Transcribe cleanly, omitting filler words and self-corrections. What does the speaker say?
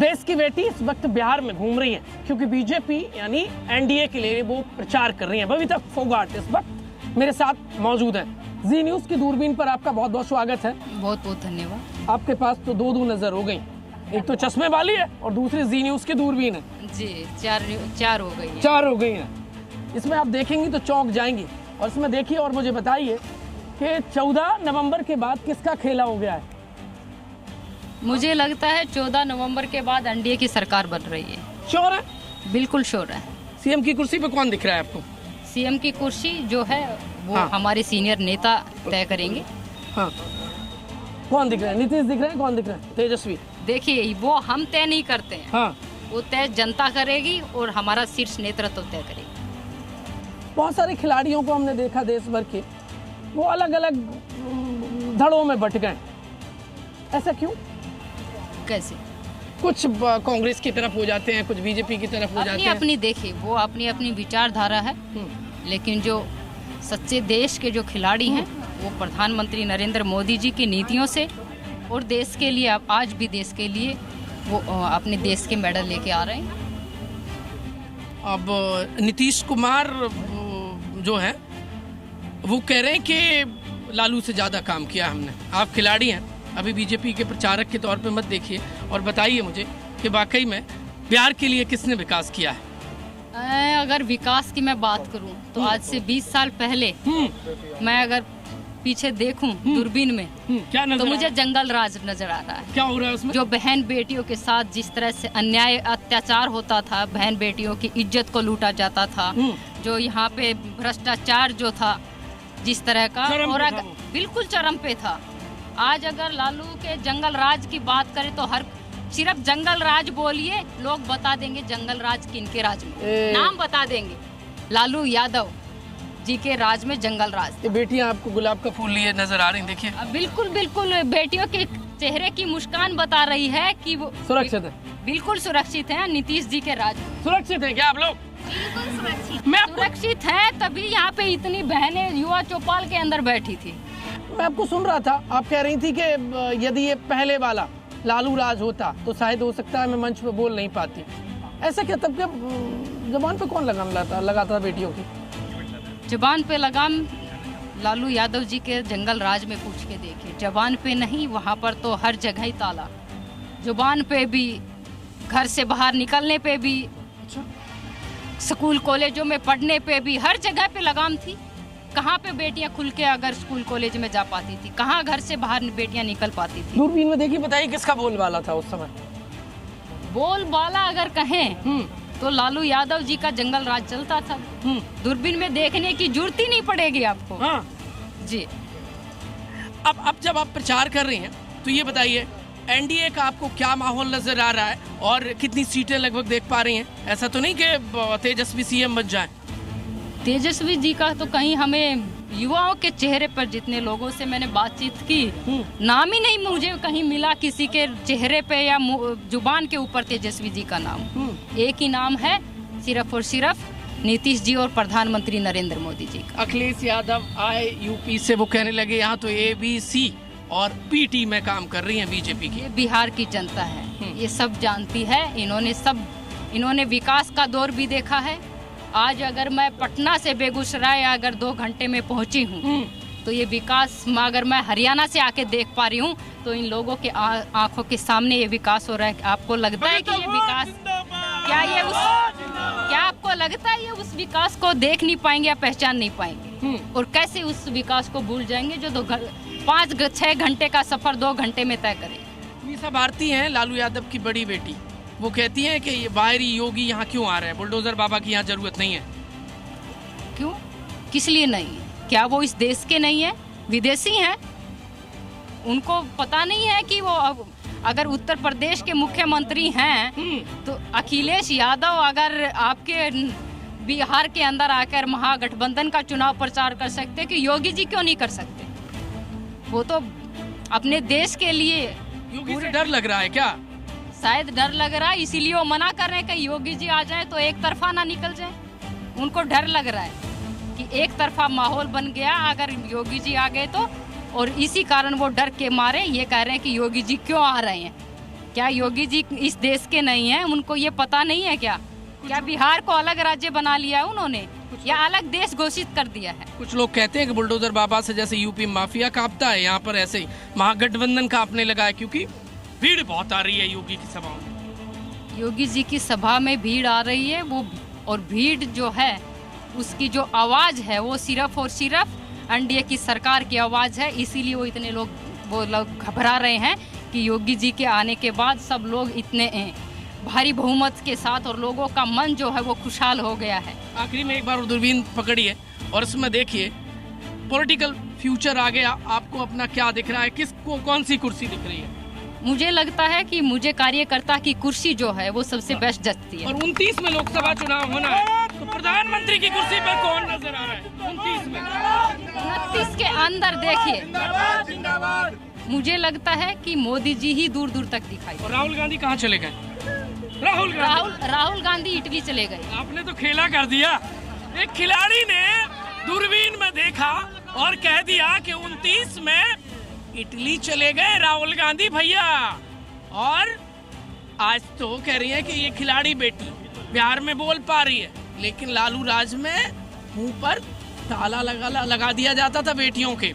देश की बेटी इस वक्त बिहार में घूम रही है क्योंकि बीजेपी यानी एनडीए के लिए वो प्रचार कर रही है। बबीता फोगाट इस वक्त मेरे साथ मौजूद है। जी न्यूज़ की दूरबीन पर आपका बहुत बहुत स्वागत है। बहुत बहुत धन्यवाद। आपके पास तो दो नजर हो गई, एक तो चश्मे वाली है और दूसरी जी न्यूज़ की दूरबीन है। जी चार हो गई है। चार हो गई हैं। इसमें आप देखेंगी तो चौंक जाएंगी। और इसमें देखिए और मुझे बताइए कि 14 नवंबर के बाद किसका खेला हो गया है? मुझे लगता है 14 नवंबर के बाद एनडीए की सरकार बन रही है। श्योर है? बिल्कुल श्योर है। सीएम की कुर्सी पे कौन दिख रहा है आपको? सीएम की कुर्सी जो है वो हमारे सीनियर नेता तय करेंगे। हाँ, कौन दिख रहा है? नीतीश दिख रहे हैं? कौन दिख रहा है? तेजस्वी? देखिए वो हम तय नहीं करते हैं। हाँ, वो तय जनता करेगी और हमारा शीर्ष नेतृत्व तय करेगी। बहुत सारे खिलाड़ियों को हमने देखा देश भर के, वो अलग अलग धड़ों में बट गए। ऐसा क्यों? कैसे? कुछ कांग्रेस की तरफ हो जाते हैं, कुछ बीजेपी की तरफ हो जाते हैं। अपनी देखिए वो अपनी अपनी विचारधारा है, लेकिन जो सच्चे देश के जो खिलाड़ी हैं वो प्रधानमंत्री नरेंद्र मोदी जी की नीतियों से और देश के लिए आज भी देश के लिए वो अपने देश के मेडल लेके आ रहे हैं। अब नीतीश कुमार जो है वो कह रहे हैं कि लालू से ज़्यादा काम किया हमने। आप खिलाड़ी हैं, अभी बीजेपी के प्रचारक के तौर पे मत देखिए और बताइए मुझे कि वाकई में बिहार के लिए किसने विकास किया है? अगर विकास की मैं बात करूं तो आज से 20 साल पहले मैं अगर पीछे देखूं दूरबीन में क्या नजर तो मुझे जंगल राज नजर आ रहा है। क्या हो रहा है उसमें? जो बहन बेटियों के साथ जिस तरह से अन्याय अत्याचार होता था, बहन बेटियों की इज्जत को लूटा जाता था, जो यहाँ पे भ्रष्टाचार जो था जिस तरह का, और बिल्कुल चरम पे था। आज अगर लालू के जंगल राज की बात करें तो सिर्फ जंगल राज बोलिए, लोग बता देंगे जंगल राज किनके राज में, नाम बता देंगे। लालू यादव जी के राज में जंगल राज। ये बेटियां आपको गुलाब का फूल लिए नजर आ रही हैं, देखिए। बिल्कुल बिल्कुल, बेटियों के चेहरे की मुस्कान बता रही है कि वो सुरक्षित है। बिल्कुल सुरक्षित है नीतीश जी के राज में। सुरक्षित है क्या आप लोग? बिल्कुल सुरक्षित है, तभी यहाँ पे इतनी बहनें युवा चौपाल के अंदर बैठी थी। मैं आपको सुन रहा था, आप कह रही थी कि यदि ये पहले वाला लालू राज होता तो शायद हो सकता है मैं मंच पे बोल नहीं पाती। ऐसा क्या? तब क्या जबान पे कौन लगाम लगाता बेटियों की? जबान पे लगाम लालू यादव जी के जंगल राज में पूछ के देखिए। जबान पे नहीं, वहाँ पर तो हर जगह ही ताला। जुबान पे भी, घर से बाहर निकलने पे भी, स्कूल कॉलेजों में पढ़ने पे भी, हर जगह पे लगाम थी। कहाँ पे बेटियां खुल के अगर स्कूल कॉलेज में जा पाती थी? कहाँ घर से बाहर बेटियां निकल पाती थी? दूरबीन में देखिए, बताइए किसका बोलबाला था उस समय? बोलबाला अगर कहें तो लालू यादव जी का जंगल राज चलता था। दूरबीन में देखने की जरूरत ही नहीं पड़ेगी आपको। हाँ जी। अब जब आप प्रचार कर रही हैं तो ये बताइए एनडीए का आपको क्या माहौल नजर आ रहा है और कितनी सीटें लगभग देख पा रही हैं? ऐसा तो नहीं कि तेजस्वी सीएम बन जाए? तेजस्वी जी का तो कहीं हमें युवाओं के चेहरे पर, जितने लोगों से मैंने बातचीत की, नाम ही नहीं मुझे कहीं मिला किसी के चेहरे पे या जुबान के ऊपर तेजस्वी जी का नाम। एक ही नाम है, सिर्फ और सिर्फ नीतीश जी और प्रधानमंत्री नरेंद्र मोदी जी का। अखिलेश यादव आए यूपी से, वो कहने लगे यहाँ तो ABC और PT में काम कर रही है बीजेपी की। बिहार की जनता है, ये सब जानती है। इन्होंने विकास का दौर भी देखा है। आज अगर मैं पटना से बेगूसराय अगर 2 घंटे में पहुंची हूँ तो ये विकास, अगर मैं हरियाणा से आके देख पा रही हूँ तो इन लोगों के आंखों के सामने ये विकास हो रहा है। आपको लगता है कि ये विकास क्या आपको लगता है ये उस विकास को देख नहीं पाएंगे या पहचान नहीं पाएंगे? और कैसे उस विकास को भूल जाएंगे जो 5-6 घंटे का सफर 2 घंटे में तय करे? मीसा भारती हैं लालू यादव की बड़ी बेटी, वो कहती हैं कि ये बाहरी योगी यहाँ क्यों आ रहे हैं, बुलडोजर बाबा की यहाँ जरूरत नहीं है। क्यों? किस लिए नहीं है? क्या वो इस देश के नहीं है? विदेशी हैं। उनको पता नहीं है कि वो अगर उत्तर प्रदेश के मुख्यमंत्री हैं तो अखिलेश यादव अगर आपके बिहार के अंदर आकर महागठबंधन का चुनाव प्रचार कर सकते, कि योगी जी क्यों नहीं कर सकते? वो तो अपने देश के लिए। योगी से डर लग रहा है क्या? शायद डर लग रहा है, इसीलिए वो मना कर रहे हैं कि योगी जी आ जाए तो एक तरफा ना निकल जाए। उनको डर लग रहा है कि एक तरफा माहौल बन गया अगर योगी जी आ गए तो, और इसी कारण वो डर के मारे ये कह रहे हैं कि योगी जी क्यों आ रहे हैं। क्या योगी जी इस देश के नहीं है? उनको ये पता नहीं है क्या? क्या बिहार को अलग राज्य बना लिया है उन्होंने, या अलग देश घोषित कर दिया है? कुछ लोग कहते हैं कि बुलडोजर बाबा से जैसे यूपी माफिया कांपता है, यहाँ पर ऐसे ही महागठबंधन कांपने लगा है, क्योंकि भीड़ बहुत आ रही है योगी की सभा में। योगी जी की सभा में भीड़ आ रही है, वो और भीड़ जो है उसकी जो आवाज है वो सिर्फ और सिर्फ एनडीए की सरकार की आवाज है। इसीलिए वो लोग घबरा रहे हैं कि योगी जी के आने के बाद सब लोग इतने भारी बहुमत के साथ, और लोगों का मन जो है वो खुशहाल हो गया है। आखिरी में एक बार दूरबीन पकड़िए और इसमें देखिए पॉलिटिकल फ्यूचर आगे आपको अपना क्या दिख रहा है, किसको कौन सी कुर्सी दिख रही है? मुझे लगता है कि मुझे कार्यकर्ता की कुर्सी जो है वो सबसे बेस्ट जचती है। और 29 में लोकसभा चुनाव होना है, तो प्रधानमंत्री की कुर्सी पर कौन नजर आ रहा है 29 में? 29 के अंदर देखिए, मुझे लगता है कि मोदी जी ही दूर दूर तक दिखाई। और राहुल गांधी कहाँ चले गए? राहुल गांधी इटली चले गए। आपने तो खेला कर दिया। एक खिलाड़ी ने दूरबीन में देखा और कह दिया कि 29 में इटली चले गए राहुल गांधी भैया। और आज तो कह रही है कि ये खिलाड़ी बेटी बिहार में बोल पा रही है, लेकिन लालू राज में मुंह पर ताला लगा दिया जाता था बेटियों के।